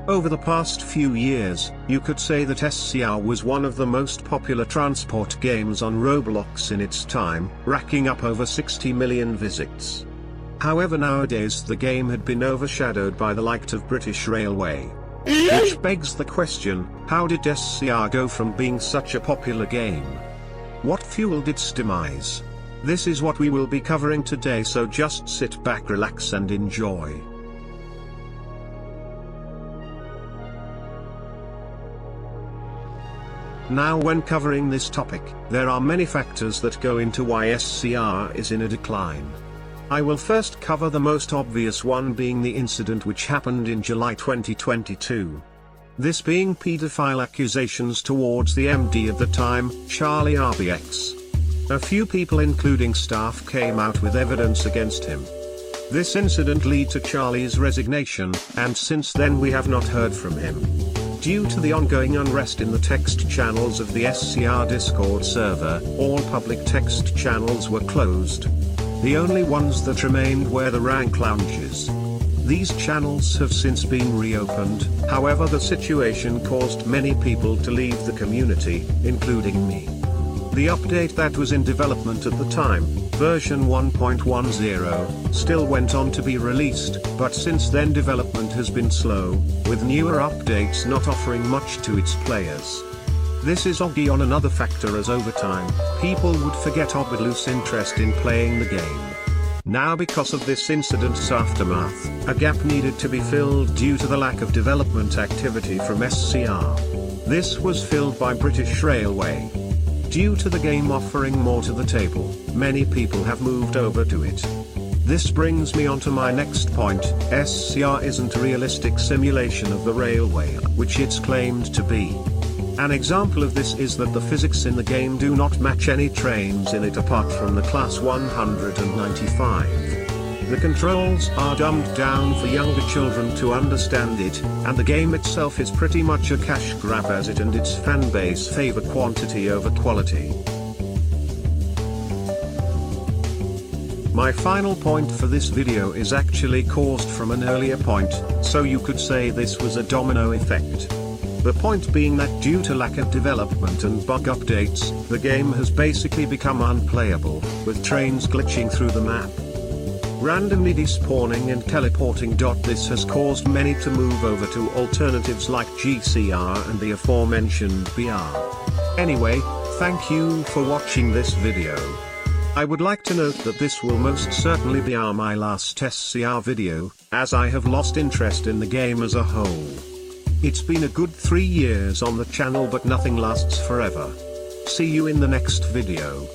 Over the past few years, you could say that SCR was one of the most popular transport games on Roblox in its time, racking up over 60 million visits. However, nowadays the game had been overshadowed by the likes of British Railway. Which begs the question, how did SCR go from being such a popular game? What fueled its demise? This is what we will be covering today, so just sit back, relax and enjoy. Now, when covering this topic, there are many factors that go into why SCR is in a decline. I will first cover the most obvious one, being the incident which happened in July 2022. This being paedophile accusations towards the MD at the time, Charlie RBX. A few people including staff came out with evidence against him. This incident led to Charlie's resignation, and since then we have not heard from him. Due to the ongoing unrest in the text channels of the SCR Discord server, all public text channels were closed. The only ones that remained were the rank lounges. These channels have since been reopened, however the situation caused many people to leave the community, including me. The update that was in development at the time, version 1.10, still went on to be released, but since then development has been slow, with newer updates not offering much to its players. This is on another factor, as over time, people would forget or lose interest in playing the game. Now, because of this incident's aftermath, a gap needed to be filled due to the lack of development activity from SCR. This was filled by British Railway. Due to the game offering more to the table, many people have moved over to it. This brings me on to my next point. SCR isn't a realistic simulation of the railway, which it's claimed to be. An example of this is that the physics in the game do not match any trains in it apart from the class 195. The controls are dumbed down for younger children to understand it, and the game itself is pretty much a cash grab, as it and its fanbase favor quantity over quality. My final point for this video is actually caused from an earlier point, so you could say this was a domino effect. The point being that due to lack of development and bug updates, the game has basically become unplayable, with trains glitching through the map, randomly despawning and teleporting. This has caused many to move over to alternatives like GCR and the aforementioned BR. Anyway, thank you for watching this video. I would like to note that this will most certainly be my last SCR video, as I have lost interest in the game as a whole. It's been a good 3 years on the channel, but nothing lasts forever. See you in the next video.